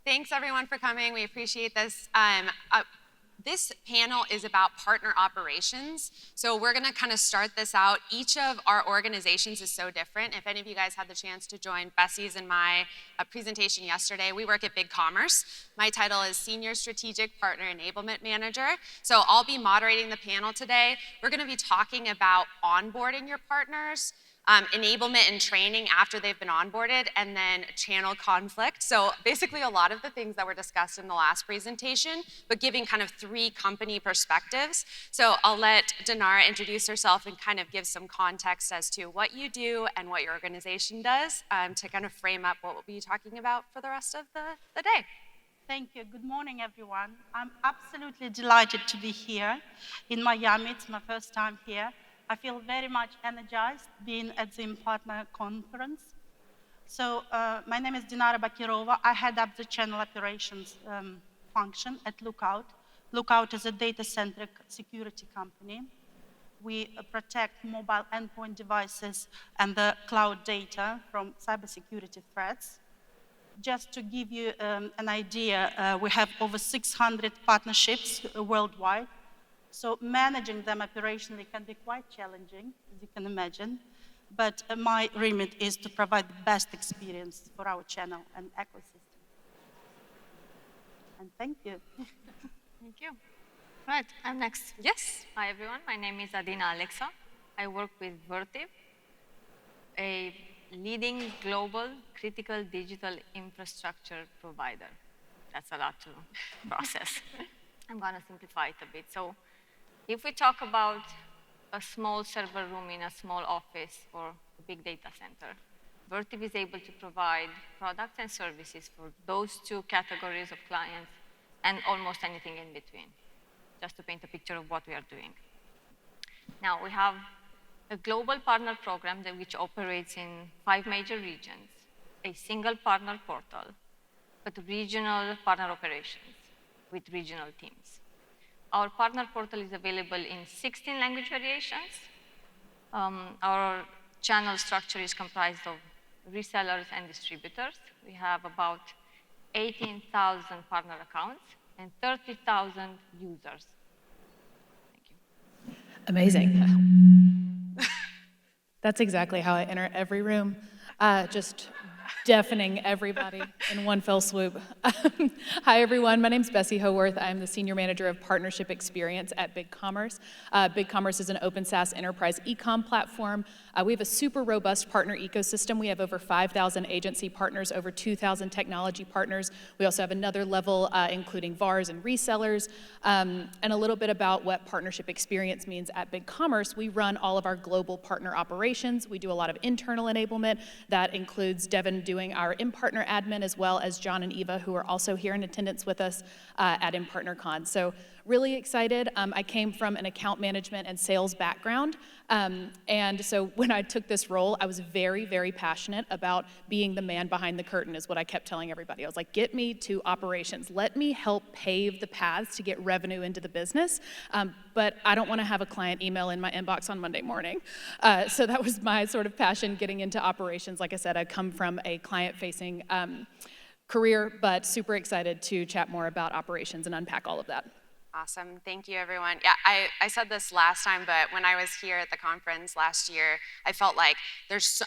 Thanks everyone for coming. We appreciate this. This panel is about partner operations. So we're gonna kind of start this out. Each of our organizations is so different. If any of you guys had the chance to join Bessie's and my presentation yesterday, we work at BigCommerce. My title is Senior Strategic Partner Enablement Manager. So I'll be moderating the panel today. We're gonna be talking about onboarding your partners, enablement and training after they've been onboarded, and then channel conflict. So basically a lot of the things that were discussed in the last presentation, but giving kind of 3 company perspectives. So I'll let Dinara introduce herself and kind of give some context as to what you do and what your organization does to kind of frame up what we'll be talking about for the rest of the day. Thank you. Good morning, everyone. I'm absolutely delighted to be here in Miami. It's my first time here. I feel very much energized being at the Partner Conference. So my name is Dinara Bakirova. I head up the channel operations function at Lookout. Lookout is a data-centric security company. We protect mobile endpoint devices and the cloud data from cybersecurity threats. Just to give you an idea, we have over 600 partnerships worldwide. So managing them operationally can be quite challenging, as you can imagine. But my remit is to provide the best experience for our channel and ecosystem. And thank you. Thank you. Right, I'm next. Yes. Hi, everyone. My name is Adina Alexa. I work with Vertiv, a leading global critical digital infrastructure provider. That's a lot to process. I'm going to simplify it a bit. So if we talk about a small server room in a small office or a big data center, Vertiv is able to provide products and services for those 2 categories of clients and almost anything in between, just to paint a picture of what we are doing. Now, we have a global partner program which operates in 5 major regions, a single partner portal, but regional partner operations with regional teams. Our partner portal is available in 16 language variations. Our channel structure is comprised of resellers and distributors. We have about 18,000 partner accounts and 30,000 users. Thank you. Amazing. That's exactly how I enter every room, just deafening everybody in one fell swoop. Hi, everyone. My name's Bessie Howarth. I'm the Senior Manager of Partnership Experience at BigCommerce. BigCommerce is an open SaaS enterprise e-com platform. We have a super robust partner ecosystem. We have over 5,000 agency partners, over 2,000 technology partners. We also have another level, including VARs and resellers. And a little bit about what partnership experience means at BigCommerce. We run all of our global partner operations. We do a lot of internal enablement. That includes Devin doing our in-partner admin, as well as John and Eva, who are also here in attendance with us at InPartnerCon. So really excited. I came from an account management and sales background. And so when I took this role, I was very, very passionate about being the man behind the curtain, is what I kept telling everybody. I was like, get me to operations. Let me help pave the paths to get revenue into the business. But I don't want to have a client email in my inbox on Monday morning. So that was my sort of passion, getting into operations. Like I said, I come from a client-facing career, but super excited to chat more about operations and unpack all of that. Awesome. Thank you, everyone. Yeah, I said this last time, but when I was here at the conference last year, I felt like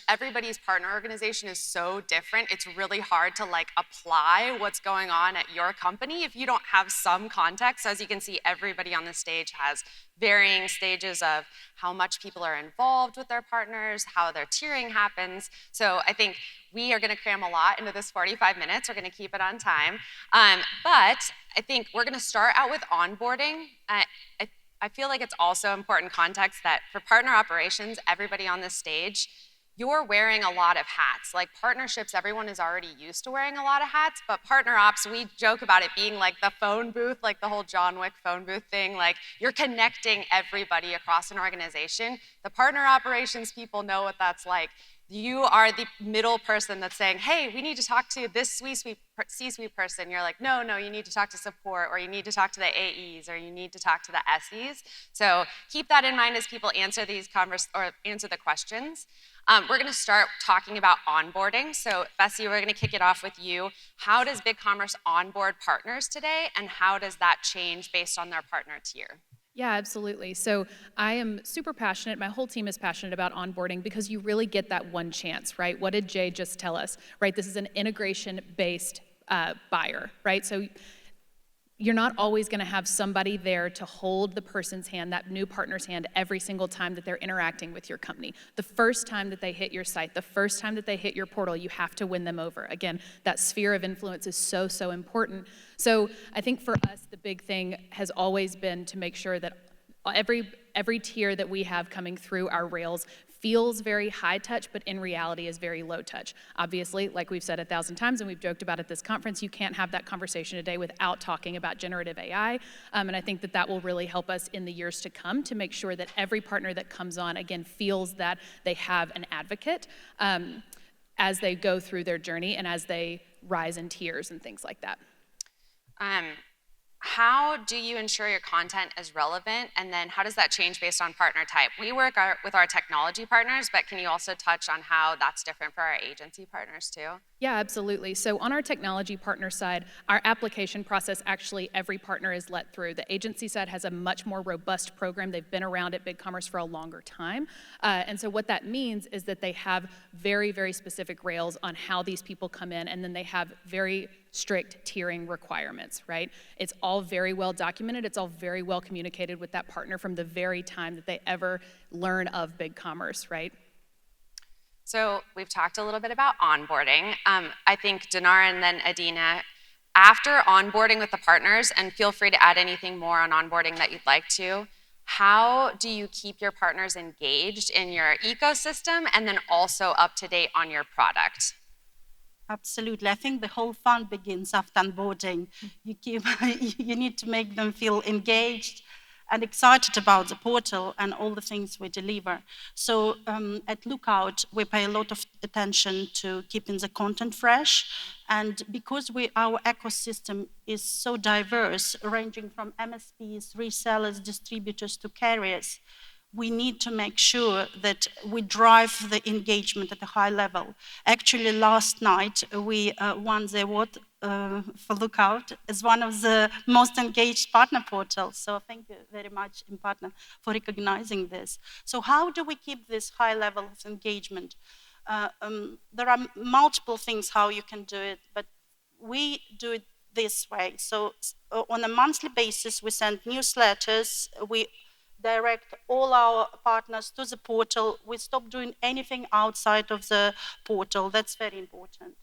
everybody's partner organization is so different. It's really hard to like apply what's going on at your company if you don't have some context. So as you can see, everybody on the stage has varying stages of how much people are involved with their partners, how their tiering happens. So I think we are going to cram a lot into this 45 minutes. We're going to keep it on time. But I think we're going to start out with onboarding. I feel like it's also important context that for partner operations, everybody on this stage, you're wearing a lot of hats. Like partnerships, everyone is already used to wearing a lot of hats, but partner ops, we joke about it being like the phone booth, like the whole John Wick phone booth thing. Like you're connecting everybody across an organization. The partner operations people know what that's like. You are the middle person that's saying, hey, we need to talk to this C-suite person. You're like, no, you need to talk to support, or you need to talk to the AEs, or you need to talk to the SEs. So keep that in mind as people answer these answer the questions. We're going to start talking about onboarding. So, Bessie, we're going to kick it off with you. How does BigCommerce onboard partners today, and how does that change based on their partner tier? Yeah, absolutely. So I am super passionate. My whole team is passionate about onboarding because you really get that one chance, right? What did Jay just tell us, right? This is an integration-based buyer, right? So you're not always going to have somebody there to hold the person's hand, that new partner's hand, every single time that they're interacting with your company. The first time that they hit your site, the first time that they hit your portal, you have to win them over. Again, that sphere of influence is so, so important. So I think for us, the big thing has always been to make sure that every tier that we have coming through our rails feels very high touch, but in reality is very low touch. Obviously, like we've said 1,000 times and we've joked about at this conference, you can't have that conversation today without talking about generative AI. And I think that that will really help us in the years to come to make sure that every partner that comes on, again, feels that they have an advocate as they go through their journey and as they rise in tiers and things like that. How do you ensure your content is relevant, and then how does that change based on partner type? We work with our technology partners, but can you also touch on how that's different for our agency partners too? Yeah, absolutely. So on our technology partner side, our application process, actually every partner is let through. The agency side has a much more robust program. They've been around at BigCommerce for a longer time. And so what that means is that they have very, very specific rails on how these people come in, and then they have very strict tiering requirements, right? It's all very well documented. It's all very well communicated with that partner from the very time that they ever learn of BigCommerce, right? So we've talked a little bit about onboarding. I think Dinar and then Adina, after onboarding with the partners, and feel free to add anything more on onboarding that you'd like to, how do you keep your partners engaged in your ecosystem and then also up to date on your product? Absolutely. I think the whole fun begins after onboarding. You need to make them feel engaged and excited about the portal and all the things we deliver. So at Lookout, we pay a lot of attention to keeping the content fresh. And because our ecosystem is so diverse, ranging from MSPs, resellers, distributors to carriers, we need to make sure that we drive the engagement at a high level. Actually, last night, we won the award for Lookout as one of the most engaged partner portals. So thank you very much, InPartner, for recognizing this. So how do we keep this high level of engagement? There are multiple things how you can do it, but we do it this way. So on a monthly basis, we send newsletters, we direct all our partners to the portal. We stop doing anything outside of the portal. That's very important.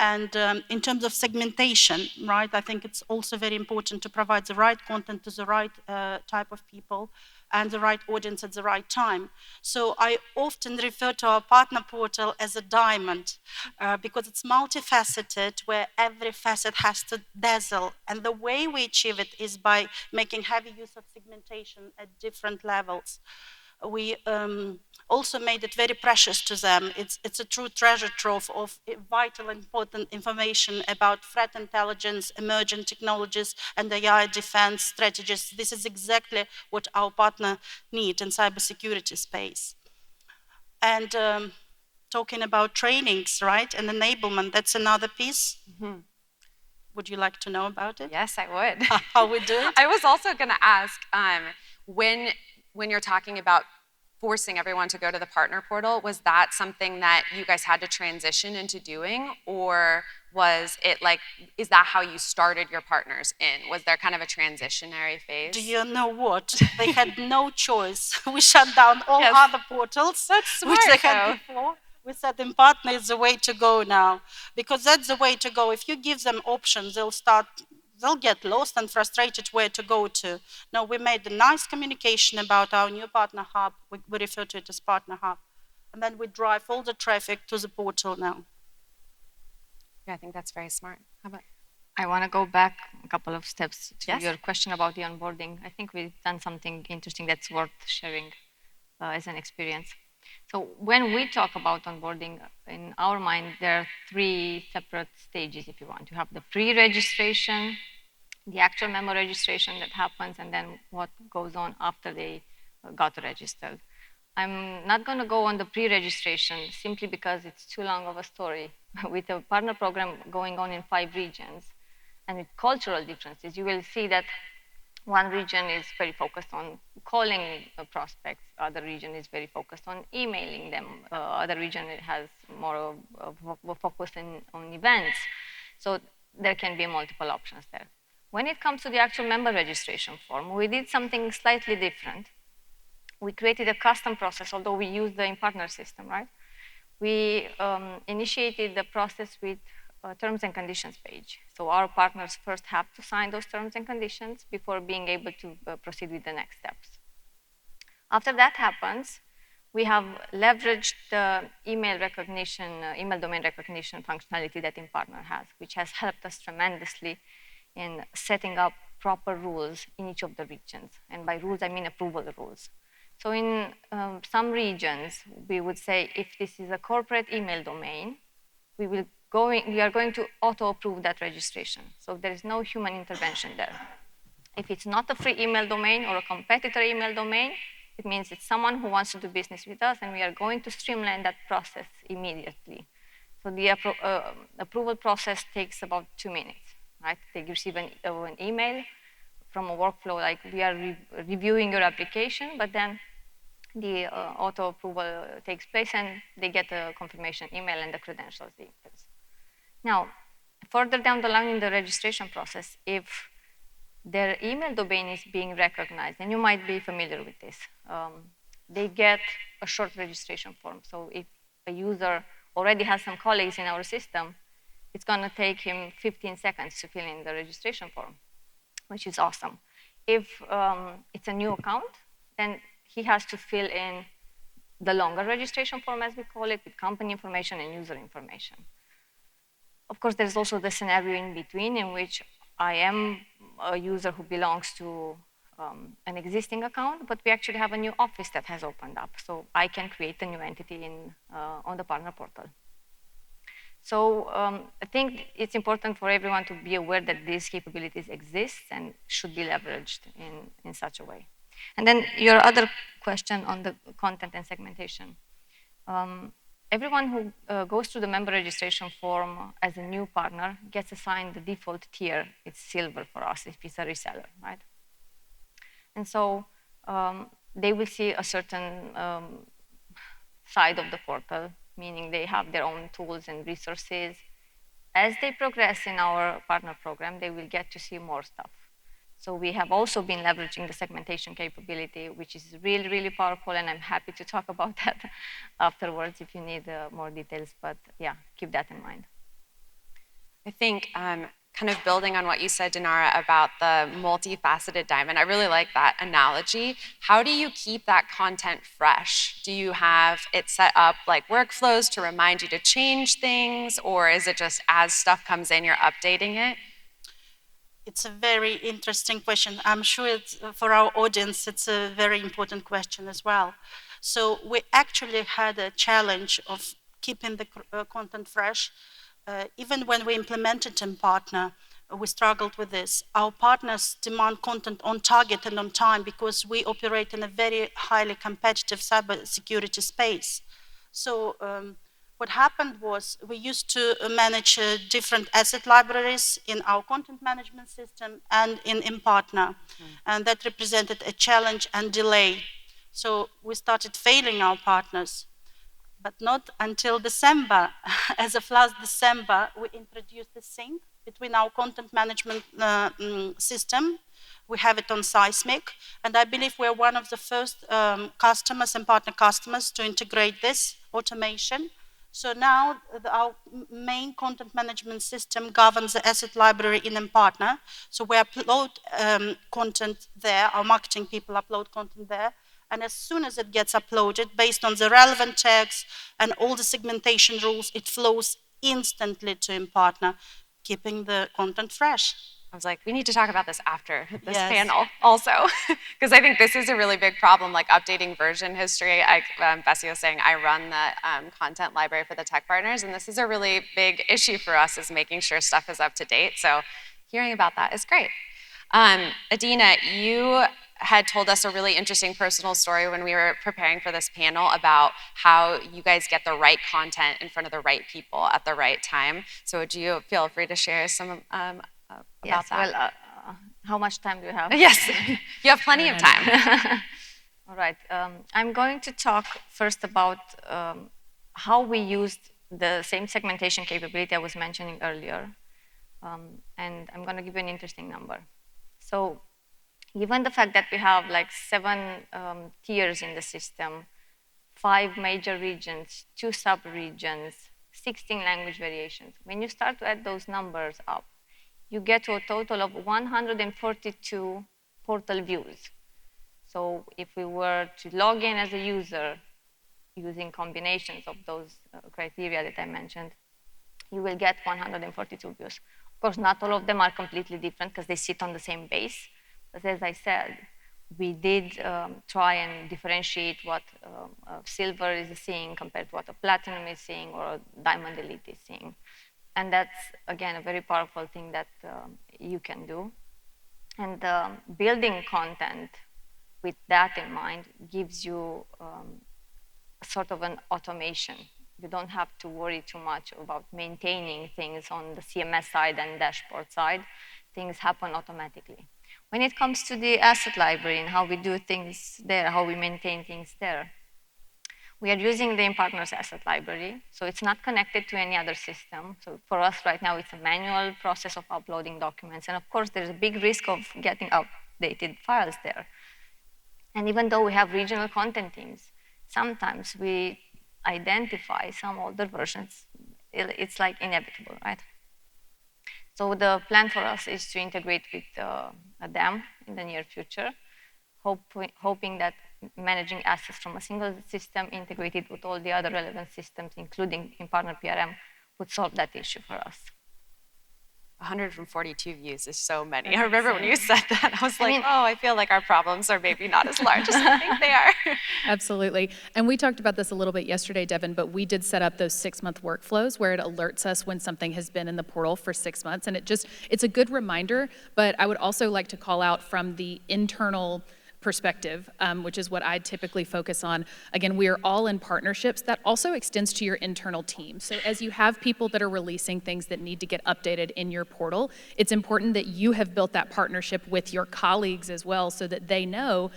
And in terms of segmentation, right, I think it's also very important to provide the right content to the right type of people and the right audience at the right time. So I often refer to our partner portal as a diamond because it's multifaceted, where every facet has to dazzle. And the way we achieve it is by making heavy use of segmentation at different levels. We also made it very precious to them. It's a true treasure trove of vital, important information about threat intelligence, emerging technologies, and AI defense strategies. This is exactly what our partner need in cybersecurity space. And talking about trainings, right, and enablement, that's another piece. Mm-hmm. Would you like to know about it? Yes, I would. How we do it? I was also going to ask, when you're talking about forcing everyone to go to the partner portal, was that something that you guys had to transition into doing, or was it like, is that how you started your partners in? Was there kind of a transitionary phase? Do you know what? They had no choice. We shut down all other portals, that's smart, which they had before. We said InPartner is the way to go now, because that's the way to go. If you give them options, they'll get lost and frustrated where to go to. No, we made a nice communication about our new partner hub. We refer to it as partner hub. And then we drive all the traffic to the portal now. Yeah, I think that's very smart. How about? I want to go back a couple of steps to your question about the onboarding. I think we've done something interesting that's worth sharing as an experience. So when we talk about onboarding, in our mind, there are three separate stages, if you want. You have the pre-registration, the actual memo registration that happens, and then what goes on after they got registered. I'm not going to go on the pre-registration simply because it's too long of a story. With a partner program going on in 5 regions and with cultural differences, you will see that one region is very focused on calling prospects, other region is very focused on emailing them, other region has more of a focus on events. So there can be multiple options there. When it comes to the actual member registration form, we did something slightly different. We created a custom process, although we used the in-partner system, right? We initiated the process with a terms and conditions page. So our partners first have to sign those terms and conditions before being able to proceed with the next steps. After that happens, we have leveraged the email recognition, email domain recognition functionality that in-partner has, which has helped us tremendously in setting up proper rules in each of the regions. And by rules, I mean approval rules. So in some regions, we would say if this is a corporate email domain, we are going to auto-approve that registration. So there is no human intervention there. If it's not a free email domain or a competitor email domain, it means it's someone who wants to do business with us, and we are going to streamline that process immediately. So the approval process takes about 2 minutes, right? They receive an email from a workflow like we are reviewing your application, but then the auto approval takes place and they get a confirmation email and the credentials details. Now, further down the line in the registration process, if their email domain is being recognized, and you might be familiar with this, they get a short registration form. So if a user already has some colleagues in our system, it's going to take him 15 seconds to fill in the registration form, which is awesome. If it's a new account, then he has to fill in the longer registration form, as we call it, with company information and user information. Of course, there's also the scenario in between in which I am a user who belongs to an existing account, but we actually have a new office that has opened up. So I can create a new entity on the partner portal. So I think it's important for everyone to be aware that these capabilities exist and should be leveraged in such a way. And then your other question on the content and segmentation. Everyone who goes through the member registration form as a new partner gets assigned the default tier. It's silver for us if it's a reseller, right? And so they will see a certain side of the portal, meaning they have their own tools and resources. As they progress in our partner program, they will get to see more stuff. So we have also been leveraging the segmentation capability, which is really, really powerful, and I'm happy to talk about that afterwards if you need more details, but yeah, keep that in mind. I think kind of building on what you said, Dinara, about the multifaceted diamond, I really like that analogy. How do you keep that content fresh? Do you have it set up like workflows to remind you to change things, or is it just as stuff comes in, you're updating it? It's a very interesting question. I'm sure it's, for our audience, it's a very important question as well. So we actually had a challenge of keeping the content fresh. Even when we implemented in-partner, we struggled with this. Our partners demand content on target and on time because we operate in a very highly competitive cybersecurity space. So what happened was we used to manage different asset libraries in our content management system and in partner. And that represented a challenge and delay. So we started failing our partners. But not until December. As of last December, we introduced the sync between our content management system. We have it on Seismic, and I believe we're one of the first customers and partner customers to integrate this automation. So now our main content management system governs the asset library in partner. So we upload content there, our marketing people upload content there, and as soon as it gets uploaded, based on the relevant tags and all the segmentation rules, it flows instantly to in-partner, keeping the content fresh. I was like, we need to talk about this after this panel also, because I think this is a really big problem, like updating version history. Bessie was saying I run the content library for the tech partners, and this is a really big issue for us, is making sure stuff is up to date. So hearing about that is great. Adina, you had told us a really interesting personal story when we were preparing for this panel about how you guys get the right content in front of the right people at the right time. So would you feel free to share some about yes, that? Well, how much time do you have? Yes, you have plenty of time. All right. I'm going to talk first about how we used the same segmentation capability I was mentioning earlier. And I'm going to give you an interesting number. So given the fact that we have like 7 tiers in the system, 5 major regions, 2 sub-regions, 16 language variations, when you start to add those numbers up, you get to a total of 142 portal views. So if we were to log in as a user using combinations of those criteria that I mentioned, you will get 142 views. Of course, not all of them are completely different because they sit on the same base. But as I said, we did try and differentiate what silver is seeing compared to what a platinum is seeing or a diamond elite is seeing. And that's, again, a very powerful thing that you can do. And building content with that in mind gives you sort of an automation. You don't have to worry too much about maintaining things on the CMS side and dashboard side. Things happen automatically. When it comes to the asset library and how we do things there, how we maintain things there, we are using the in-partners asset library, so it's not connected to any other system. So for us right now, it's a manual process of uploading documents. And of course, there's a big risk of getting outdated files there. And even though we have regional content teams, sometimes we identify some older versions. It's like inevitable, right? So the plan for us is to integrate with a DAM in the near future, hoping that managing assets from a single system integrated with all the other relevant systems, including in-partner PRM, would solve that issue for us. 142 views is so many. I remember when you said that, I was like, oh, I feel like our problems are maybe not as large as I think they are. Absolutely. And we talked about this a little bit yesterday, Devin, but we did set up those 6-month workflows where it alerts us when something has been in the portal for 6 months. And it's a good reminder, but I would also like to call out from the internal perspective, which is what I typically focus on. Again, we are all in partnerships. That also extends to your internal team. So as you have people that are releasing things that need to get updated in your portal, it's important that you have built that partnership with your colleagues as well so that they know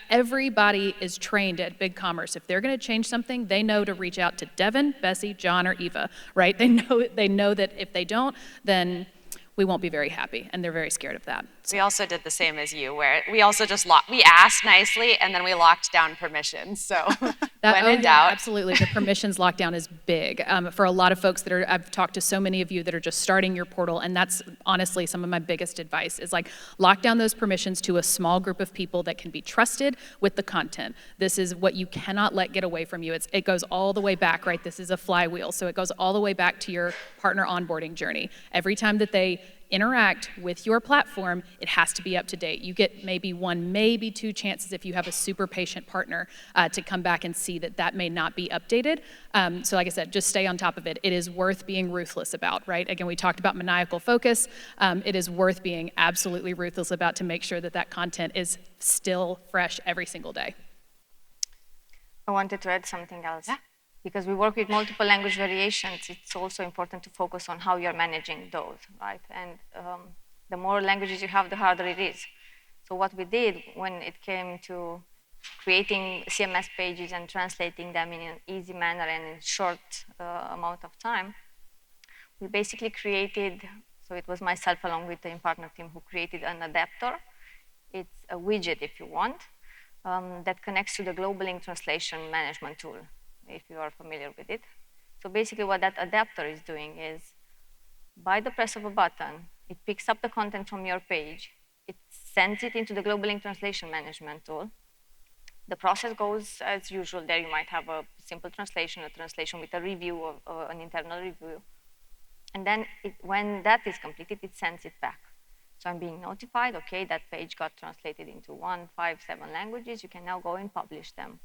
everybody is trained at BigCommerce. If they're going to change something, they know to reach out to Devin, Bessie, John, or Eva, right? They know that if they don't, then we won't be very happy, and they're very scared of that. We also did the same as you, where we also just we asked nicely, and then we locked down permissions. So when in doubt. Absolutely, the permissions lockdown is big. For a lot of folks I've talked to so many of you that are just starting your portal, and that's honestly some of my biggest advice is like lock down those permissions to a small group of people that can be trusted with the content. This is what you cannot let get away from you. It goes all the way back, right? This is a flywheel, so it goes all the way back to your partner onboarding journey. Every time that they interact with your platform, it has to be up to date. You get maybe 1, maybe 2 chances if you have a super patient partner to come back and see that may not be updated. So like I said, just stay on top of it. It is worth being ruthless about, right? Again, we talked about maniacal focus. It is worth being absolutely ruthless about to make sure that content is still fresh every single day. I wanted to add something else. Yeah. Because we work with multiple language variations, it's also important to focus on how you're managing those, right? And the more languages you have, the harder it is. So what we did when it came to creating CMS pages and translating them in an easy manner and in short amount of time, we basically created, so it was myself along with the in-partner team who created an adapter. It's a widget, if you want, that connects to the Global Link Translation Management tool, if you are familiar with it. So basically what that adapter is doing is, by the press of a button, it picks up the content from your page, it sends it into the Global Link Translation Management tool. The process goes as usual. There you might have a simple translation, a translation with a review, of an internal review. And then when that is completed, it sends it back. So I'm being notified, okay, that page got translated into 1, 5, 7 languages. You can now go and publish them.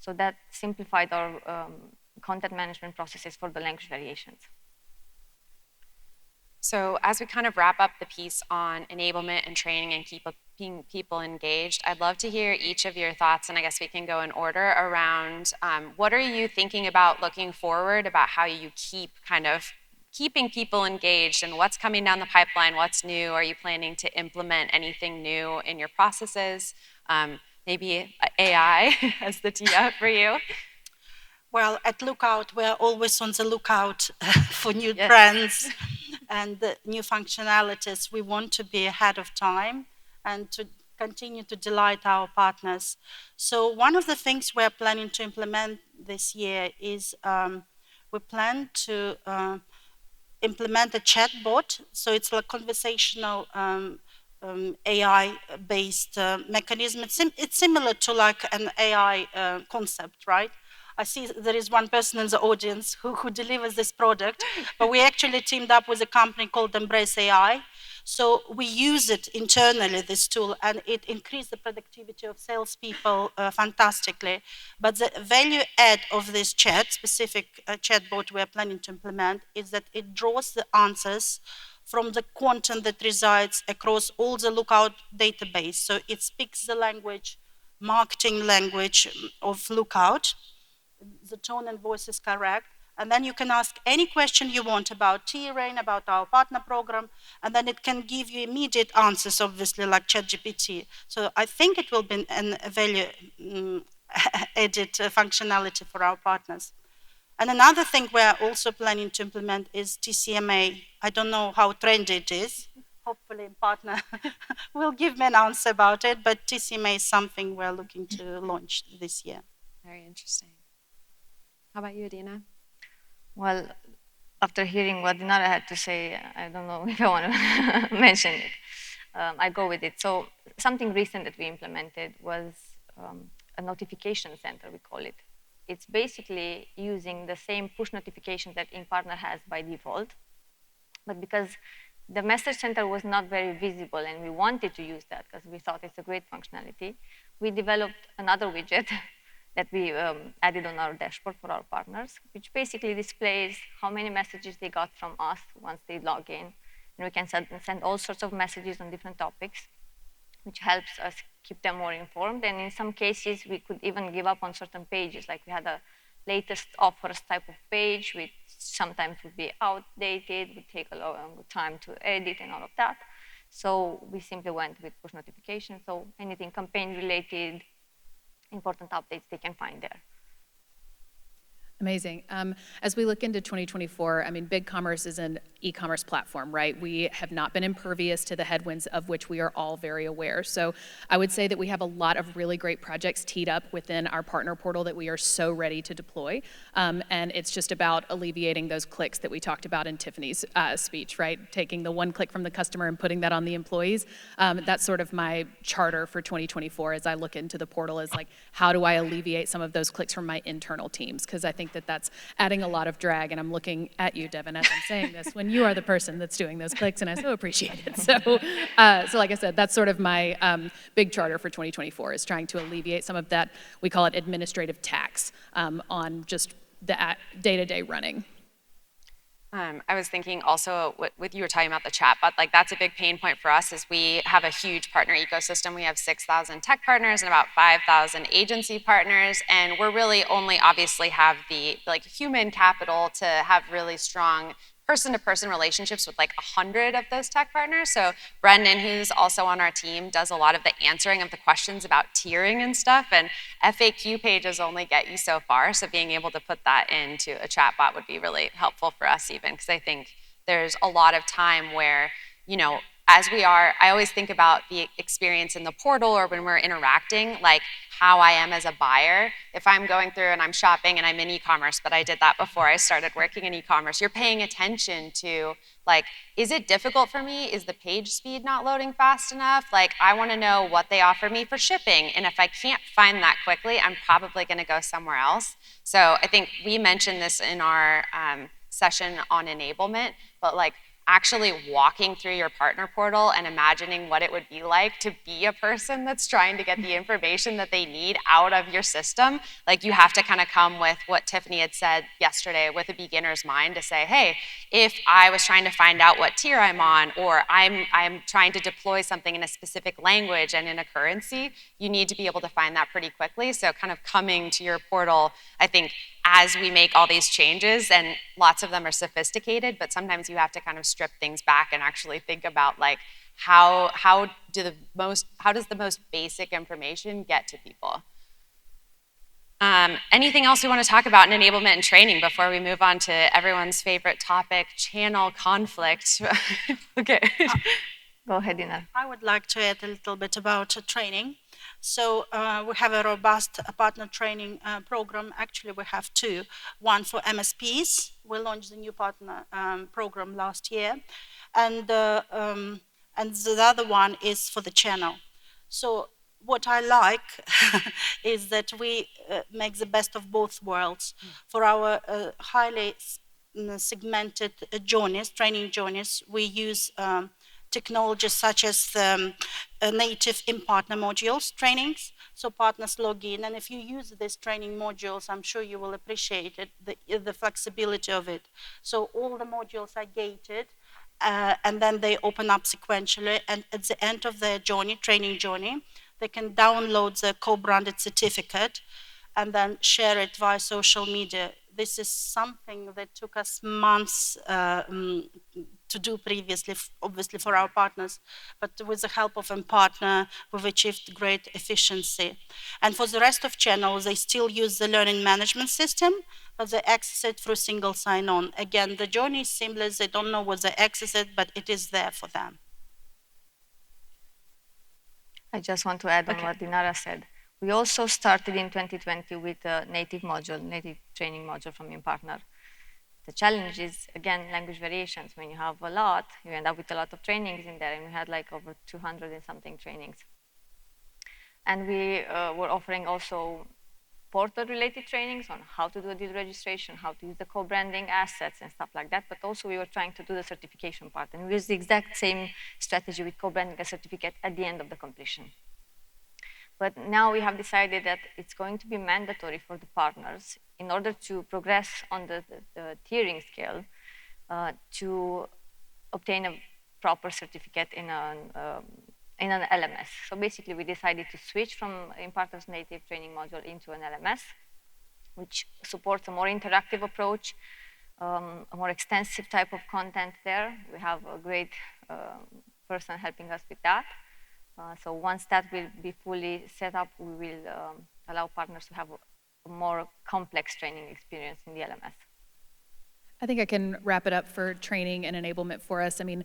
So that simplified our content management processes for the language variations. So as we kind of wrap up the piece on enablement and training and keeping people engaged, I'd love to hear each of your thoughts, and I guess we can go in order around what are you thinking about looking forward about how you keep kind of keeping people engaged and what's coming down the pipeline, what's new, are you planning to implement anything new in your processes? Maybe AI as the tee up for you. Well, at Lookout, we're always on the lookout for new Yes. trends and new functionalities. We want to be ahead of time and to continue to delight our partners. So one of the things we're planning to implement this year is we plan to implement a chatbot. So it's a conversational AI-based mechanism. It's similar to like an AI concept, right? I see there is one person in the audience who delivers this product, but we actually teamed up with a company called Embrace AI. So we use it internally, this tool, and it increased the productivity of salespeople fantastically. But the value add of this specific chatbot we are planning to implement, is that it draws the answers from the content that resides across all the Lookout database. So it speaks the language, marketing language of Lookout. The tone and voice is correct. And then you can ask any question you want about T-Rain, about our partner program, and then it can give you immediate answers, obviously, like ChatGPT. So I think it will be a value added functionality for our partners. And another thing we're also planning to implement is TCMA. I don't know how trendy it is. Hopefully, partner will give me an answer about it, but TCMA is something we're looking to launch this year. Very interesting. How about you, Adina? Well, after hearing what Dinara had to say, I don't know if I want to mention it. I go with it. So something recent that we implemented was a notification center, we call it. It's basically using the same push notification that InPartner has by default, but because the message center was not very visible and we wanted to use that because we thought it's a great functionality, we developed another widget that we added on our dashboard for our partners, which basically displays how many messages they got from us once they log in. And we can send all sorts of messages on different topics, which helps us keep them more informed. And in some cases, we could even give up on certain pages. Like we had a latest offers type of page, which sometimes would be outdated, would take a long time to edit and all of that. So we simply went with push notifications. So anything campaign related, important updates they can find there. Amazing. As we look into 2024, I mean, BigCommerce is an e-commerce platform, right? We have not been impervious to the headwinds of which we are all very aware. So I would say that we have a lot of really great projects teed up within our partner portal that we are so ready to deploy. And it's just about alleviating those clicks that we talked about in Tiffany's speech, right? Taking the one click from the customer and putting that on the employees. That's sort of my charter for 2024 as I look into the portal, is like, how do I alleviate some of those clicks from my internal teams? Because I think that that's adding a lot of drag, and I'm looking at you, Devin, as I'm saying this, when you are the person that's doing those clicks, and I so appreciate it. So like I said, that's sort of my big charter for 2024, is trying to alleviate some of that, we call it administrative tax, on just the day-to-day running. I was thinking also, with you were talking about the chat, but like that's a big pain point for us, is we have a huge partner ecosystem. We have 6,000 tech partners and about 5,000 agency partners, and we're really only obviously have the like human capital to have really strong person-to-person relationships with like 100 of those tech partners. So Brendan, who's also on our team, does a lot of the answering of the questions about tiering and stuff, and FAQ pages only get you so far. So being able to put that into a chatbot would be really helpful for us even, because I think there's a lot of time where, you know, as we are, I always think about the experience in the portal or when we're interacting, like how I am as a buyer. If I'm going through and I'm shopping and I'm in e-commerce, but I did that before I started working in e-commerce, you're paying attention to, like, is it difficult for me? Is the page speed not loading fast enough? Like, I want to know what they offer me for shipping. And if I can't find that quickly, I'm probably going to go somewhere else. So I think we mentioned this in our session on enablement, but like, actually walking through your partner portal and imagining what it would be like to be a person that's trying to get the information that they need out of your system. Like, you have to kind of come with what Tiffany had said yesterday, with a beginner's mind, to say, hey, if I was trying to find out what tier I'm on, or I'm trying to deploy something in a specific language and in a currency, you need to be able to find that pretty quickly. So kind of coming to your portal, I think, as we make all these changes, and lots of them are sophisticated, but sometimes you have to kind of strip things back and actually think about, like, how does the most basic information get to people? Anything else we want to talk about in enablement and training before we move on to everyone's favorite topic, channel conflict? Okay. Go ahead, Ina. I would like to add a little bit about training. So we have a robust partner training program. Actually, we have two. One for MSPs. We launched the new partner program last year, and the other one is for the channel. So what I like is that we make the best of both worlds. For our highly segmented journeys, training journeys, we use technologies such as native in-partner modules trainings. So partners log in, and if you use these training modules, I'm sure you will appreciate it, the flexibility of it. So all the modules are gated, and then they open up sequentially, and at the end of their journey, training journey, they can download the co-branded certificate and then share it via social media. This is something that took us months to do previously, obviously for our partners, but with the help of a partner, we've achieved great efficiency. And for the rest of channels, they still use the learning management system, but they access it through single sign-on. Again, the journey is seamless. They don't know what they access it, but it is there for them. I just want to add on what Dinara said. We also started in 2020 with a native training module from InPartner. The challenge is, again, language variations. When you have a lot, you end up with a lot of trainings in there, and we had like over 200 and something trainings. And we were offering also portal-related trainings on how to do a deal registration, how to use the co-branding assets and stuff like that, but also we were trying to do the certification part, and we used the exact same strategy with co-branding a certificate at the end of the completion. But now we have decided that it's going to be mandatory for the partners in order to progress on the tiering scale to obtain a proper certificate in an LMS. So basically, we decided to switch from InPartner's native training module into an LMS, which supports a more interactive approach, a more extensive type of content there. We have a great person helping us with that. So once that will be fully set up, we will allow partners to have a more complex training experience in the LMS. I think I can wrap it up for training and enablement for us. I mean,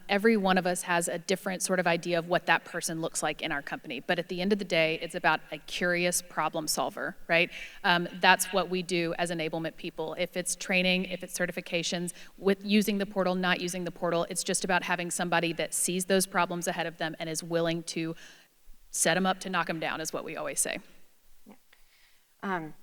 every one of us has a different sort of idea of what that person looks like in our company. But at the end of the day, it's about a curious problem solver, right? That's what we do as enablement people. If it's training, if it's certifications, with using the portal, not using the portal, it's just about having somebody that sees those problems ahead of them and is willing to set them up to knock them down, is what we always say.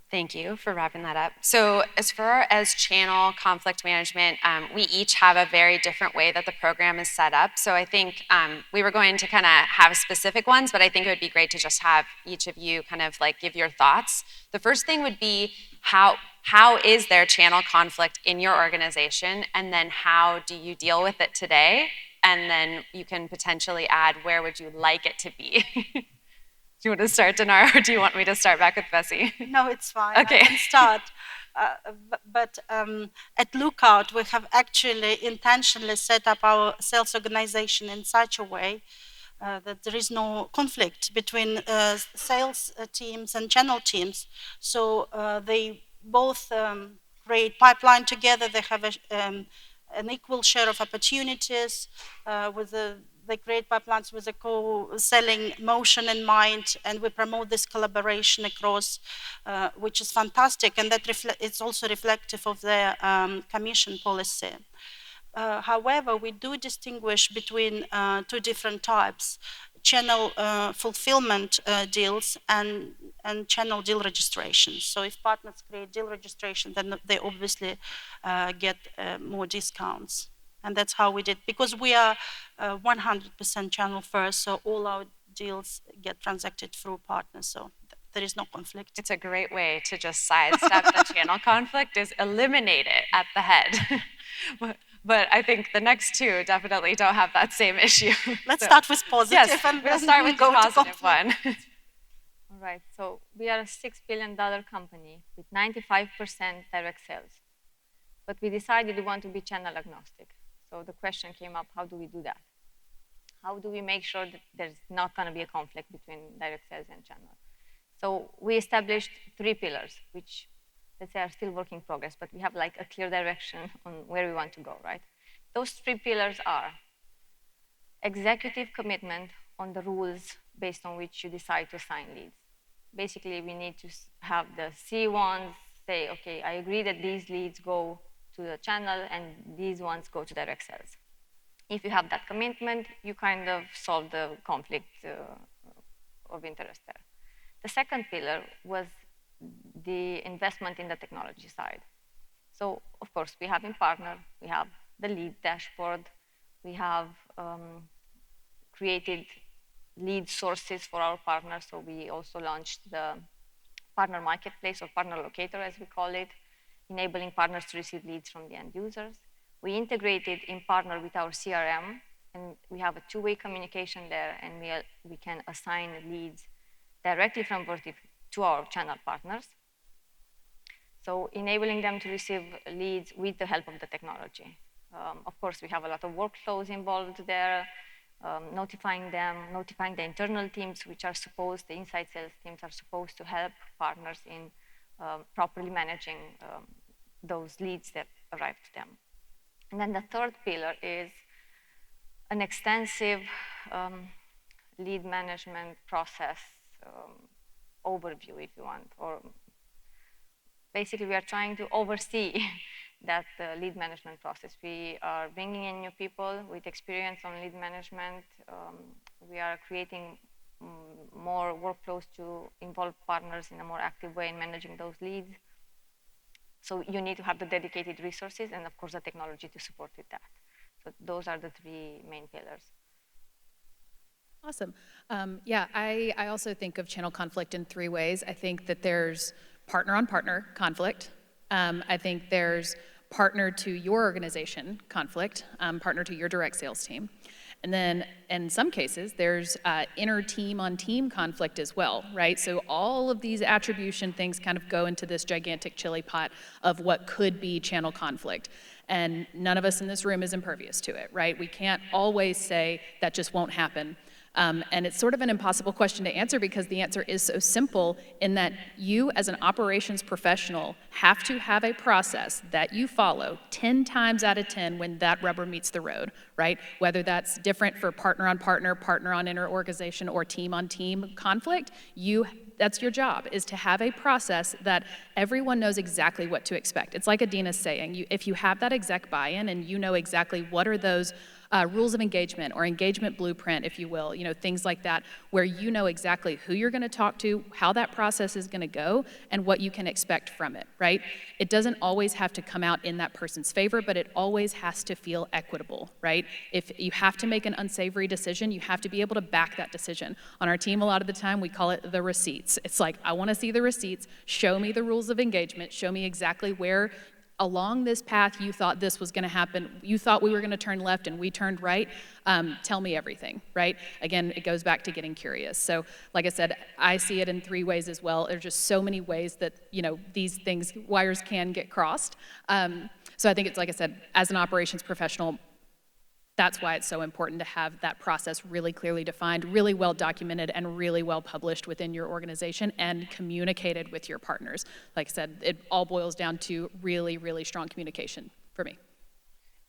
Thank you for wrapping that up. So as far as channel conflict management, we each have a very different way that the program is set up. So I think we were going to kind of have specific ones, but I think it would be great to just have each of you kind of like give your thoughts. The first thing would be how is there channel conflict in your organization, and then how do you deal with it today? And then you can potentially add, where would you like it to be? Do you want to start, Dinar, or do you want me to start back with Bessie? No, it's fine. Okay. I can start. But at Lookout, we have actually intentionally set up our sales organization in such a way that there is no conflict between sales teams and channel teams. So they both create pipeline together. They have an equal share of opportunities they create pipelines with a co-selling motion in mind, and we promote this collaboration across, which is fantastic, and that it's also reflective of their commission policy. However, we do distinguish between two different types: channel fulfillment deals and channel deal registrations. So if partners create deal registration, then they obviously get more discounts. And that's how we did, because we are 100% channel first, so all our deals get transacted through partners, so there is no conflict. It's a great way to just sidestep the channel conflict, is eliminate it at the head. But I think the next two definitely don't have that same issue. Let's start with positive. Yes, and we'll then start with the go to positive one. All right, so we are a $6 billion company with 95% direct sales. But we decided we want to be channel agnostic. So the question came up, how do we do that? How do we make sure that there's not going to be a conflict between direct sales and channel? So we established 3 pillars, which, let's say, are still work in progress, but we have like a clear direction on where we want to go, right? Those 3 pillars are executive commitment on the rules based on which you decide to sign leads. Basically, we need to have the C1s say, okay, I agree that these leads go to the channel and these ones go to direct sales. If you have that commitment, you kind of solve the conflict of interest there. The second pillar was the investment in the technology side. So, of course, we have in partner, we have the lead dashboard, we have created lead sources for our partners. So we also launched the partner marketplace, or partner locator as we call it, enabling partners to receive leads from the end users. We integrated in partner with our CRM, and we have a 2-way communication there, and we can assign leads directly from Vertiv to our channel partners. So enabling them to receive leads with the help of the technology. Of course, we have a lot of workflows involved there, notifying the internal teams, which are supposed, the inside sales teams are supposed to help partners in properly managing those leads that arrive to them. And then the third pillar is an extensive lead management process overview, if you want, or basically we are trying to oversee that lead management process. We are bringing in new people with experience on lead management. We are creating more workflows to involve partners in a more active way in managing those leads. So you need to have the dedicated resources and, of course, the technology to support with that. So those are the 3 main pillars. Awesome. Yeah, I also think of channel conflict in 3 ways. I think that there's partner-on-partner conflict. I think there's partner to your organization conflict, partner to your direct sales team. And then in some cases, there's inner team-on-team conflict as well, right? So all of these attribution things kind of go into this gigantic chili pot of what could be channel conflict. And none of us in this room is impervious to it, right? We can't always say that just won't happen. And it's sort of an impossible question to answer because the answer is so simple in that you as an operations professional have to have a process that you follow 10 times out of 10 when that rubber meets the road, right? Whether that's different for partner on partner, partner on inter-organization, or team on team conflict, that's your job, is to have a process that everyone knows exactly what to expect. It's like Adina's saying, if you have that exec buy-in and you know exactly what are those rules of engagement or engagement blueprint, if you will, things like that, where you know exactly who you're going to talk to, how that process is going to go, and what you can expect from it, right? It doesn't always have to come out in that person's favor, but it always has to feel equitable, right? If you have to make an unsavory decision, you have to be able to back that decision. On our team, a lot of the time, we call it the receipts. It's like, I want to see the receipts, show me the rules of engagement, show me exactly where along this path you thought this was going to happen, you thought we were going to turn left and we turned right, tell me everything, right? Again, it goes back to getting curious. So like I said, I see it in 3 ways as well. There's just so many ways that, these things, wires can get crossed. So I think it's, like I said, as an operations professional, that's why it's so important to have that process really clearly defined, really well documented, and really well published within your organization and communicated with your partners. Like I said, it all boils down to really, really strong communication for me.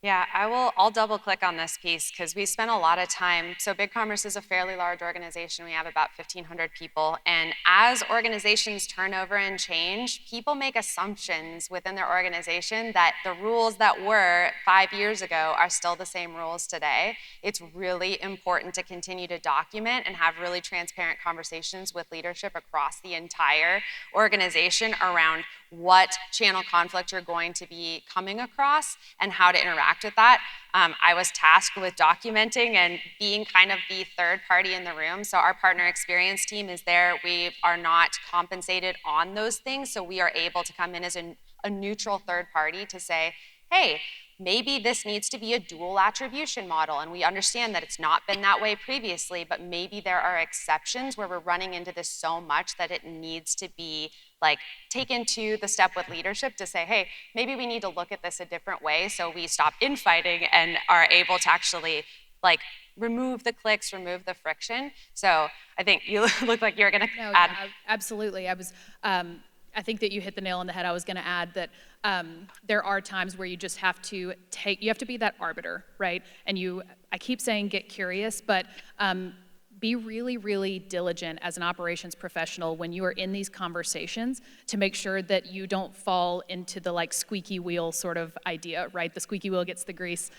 Yeah, I'll double click on this piece because we spent a lot of time. So BigCommerce is a fairly large organization. We have about 1,500 people. And as organizations turn over and change, people make assumptions within their organization that the rules that were 5 years ago are still the same rules today. It's really important to continue to document and have really transparent conversations with leadership across the entire organization around what channel conflict you're going to be coming across and how to interact with that. I was tasked with documenting and being kind of the third party in the room. So our partner experience team is there. We are not compensated on those things. So we are able to come in as a neutral third party to say, hey, maybe this needs to be a dual attribution model, and we understand that it's not been that way previously, but maybe there are exceptions where we're running into this so much that it needs to be like taken to the step with leadership to say, hey, maybe we need to look at this a different way so we stop infighting and are able to actually like remove the clicks, remove the friction. So I think you look like you're gonna add. Yeah, absolutely. I think that you hit the nail on the head. I was going to add that there are times where you just have to you have to be that arbiter, right? And I keep saying get curious, but be really, really diligent as an operations professional when you are in these conversations to make sure that you don't fall into the like squeaky wheel sort of idea, right? The squeaky wheel gets the grease,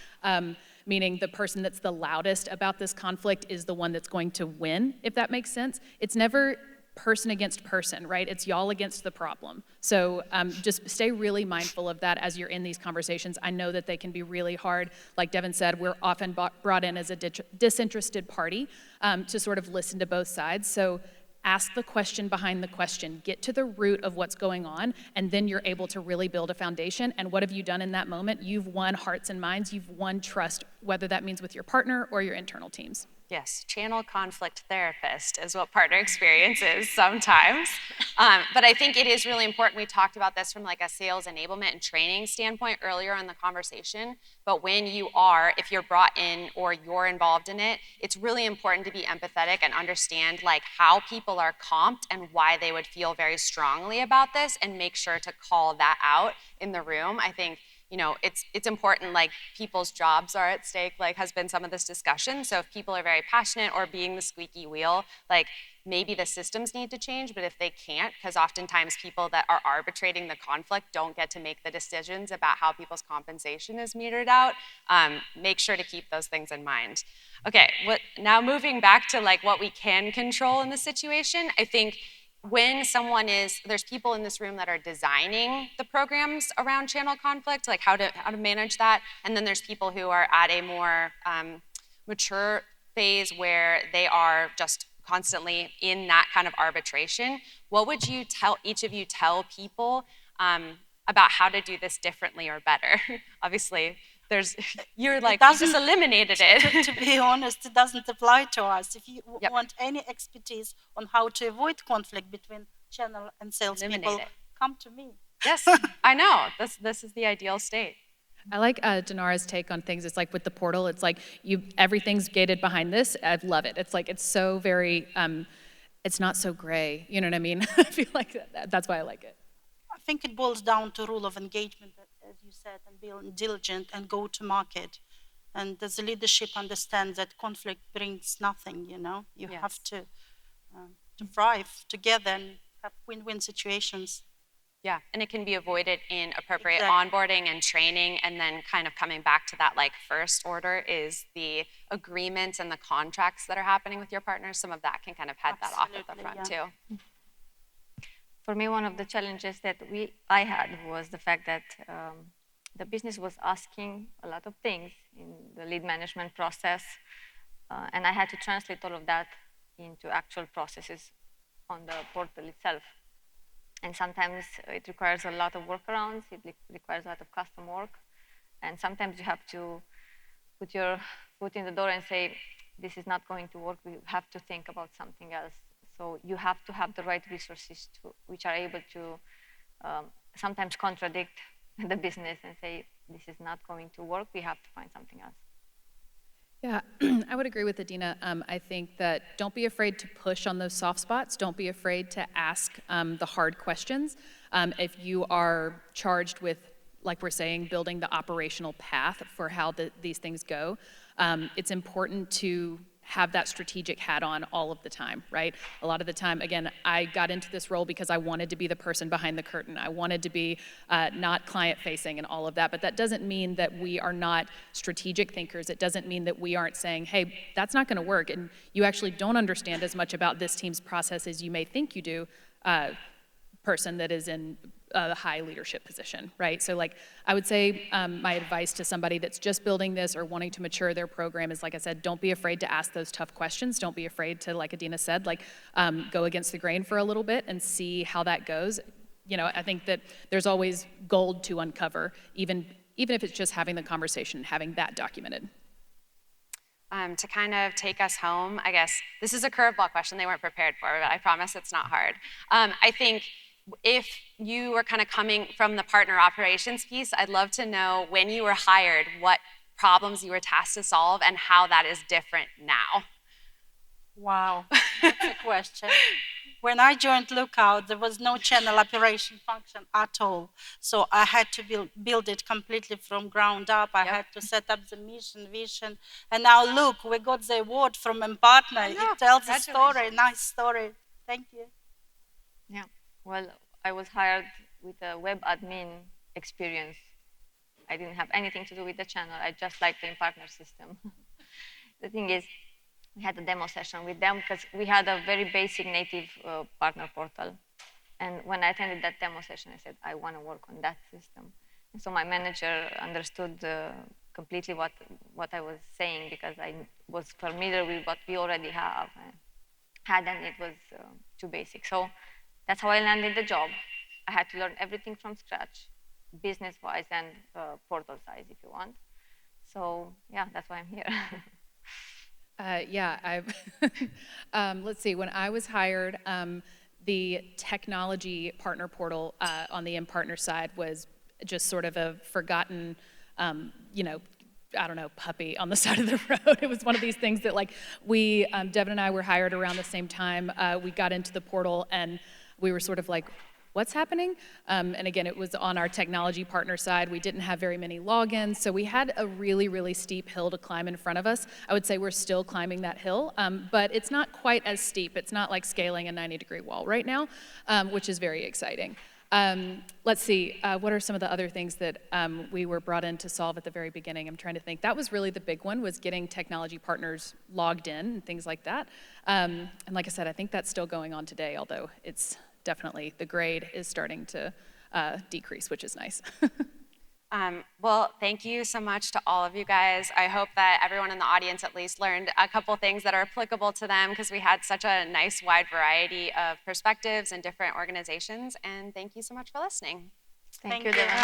meaning the person that's the loudest about this conflict is the one that's going to win, if that makes sense. It's never person against person, right? It's y'all against the problem. So just stay really mindful of that as you're in these conversations. I know that they can be really hard. Like Devin said, we're often brought in as a disinterested party to sort of listen to both sides. So ask the question behind the question, get to the root of what's going on, and then you're able to really build a foundation. And what have you done in that moment? You've won hearts and minds, you've won trust, whether that means with your partner or your internal teams. Yes, channel conflict therapist is what partner experience is sometimes. But I think it is really important. We talked about this from like a sales enablement and training standpoint earlier in the conversation. But when if you're brought in or you're involved in it, it's really important to be empathetic and understand like how people are comped and why they would feel very strongly about this, and make sure to call that out in the room. I think it's important, like people's jobs are at stake, like has been some of this discussion. So if people are very passionate or being the squeaky wheel, like maybe the systems need to change, but if they can't, because oftentimes people that are arbitrating the conflict don't get to make the decisions about how people's compensation is metered out, make sure to keep those things in mind. Okay, now moving back to like what we can control in the situation, I think when there's people in this room that are designing the programs around channel conflict, like how to manage that, and then there's people who are at a more mature phase where they are just constantly in that kind of arbitration. What would you each of you tell people about how to do this differently or better? Obviously, you're like, you just eliminated it. To be honest, it doesn't apply to us. If you want any expertise on how to avoid conflict between channel and sales people, come to me. Yes, I know. This is the ideal state. I like Dinara's take on things. It's like with the portal, it's like everything's gated behind this. I love it. It's like, it's so very, it's not so gray. You know what I mean? I feel like that's why I like it. I think it boils down to rule of engagement, as you said, and be diligent and go to market. And as a leadership, understand that conflict brings nothing, You have to thrive together and have win-win situations. Yeah, and it can be avoided in appropriate onboarding and training, and then kind of coming back to that like first order is the agreements and the contracts that are happening with your partners. Some of that can kind of head that off at the front too. For me, one of the challenges that I had was the fact that the business was asking a lot of things in the lead management process, and I had to translate all of that into actual processes on the portal itself. And sometimes it requires a lot of workarounds, it requires a lot of custom work, and sometimes you have to put your foot in the door and say, this is not going to work, we have to think about something else. So you have to have the right resources which are able to sometimes contradict the business and say, this is not going to work, we have to find something else. Yeah, I would agree with Adina. I think that don't be afraid to push on those soft spots. Don't be afraid to ask the hard questions. If you are charged with, like we're saying, building the operational path for how these things go, it's important to have that strategic hat on all of the time, right? A lot of the time, again, I got into this role because I wanted to be the person behind the curtain. I wanted to be not client-facing and all of that, but that doesn't mean that we are not strategic thinkers. It doesn't mean that we aren't saying, hey, that's not gonna work, and you actually don't understand as much about this team's process as you may think you do, person that is in a high leadership position, right? So like, I would say my advice to somebody that's just building this or wanting to mature their program is, like I said, don't be afraid to ask those tough questions. Don't be afraid to, like Adina said, like go against the grain for a little bit and see how that goes. You know, I think that there's always gold to uncover, even if it's just having the conversation, having that documented. To kind of take us home, I guess this is a curveball question they weren't prepared for, but I promise it's not hard. I think if you were kind of coming from the partner operations piece, I'd love to know when you were hired, what problems you were tasked to solve and how that is different now. Wow, that's a question. When I joined Lookout, there was no channel operation function at all. So I had to build it completely from ground up. I had to set up the mission, vision. And now look, we got the award from a partner. It tells a story, nice story. Thank you. Yeah, well, I was hired with a web admin experience. I didn't have anything to do with the channel. I just liked the partner system. The thing is, we had a demo session with them because we had a very basic native partner portal. And when I attended that demo session, I said, I want to work on that system. And so my manager understood completely what I was saying because I was familiar with what we already had, and it was too basic. So that's how I landed the job. I had to learn everything from scratch, business-wise and portal size, if you want. So yeah, that's why I'm here. Let's see, when I was hired, the technology partner portal on the partner side was just sort of a forgotten, you know, I don't know, puppy on the side of the road. It was one of these things that like Devin and I were hired around the same time. We got into the portal and we were sort of like, what's happening? And again, it was on our technology partner side. We didn't have very many logins, so we had a really, really steep hill to climb in front of us. I would say we're still climbing that hill, but it's not quite as steep. It's not like scaling a 90-degree wall right now, which is very exciting. Let's see, what are some of the other things that we were brought in to solve at the very beginning? I'm trying to think. That was really the big one, was getting technology partners logged in and things like that. And like I said, I think that's still going on today, although it's definitely, the grade is starting to decrease, which is nice. Well, thank you so much to all of you guys. I hope that everyone in the audience at least learned a couple things that are applicable to them because we had such a nice wide variety of perspectives and different organizations. And thank you so much for listening. Thank you, Devin.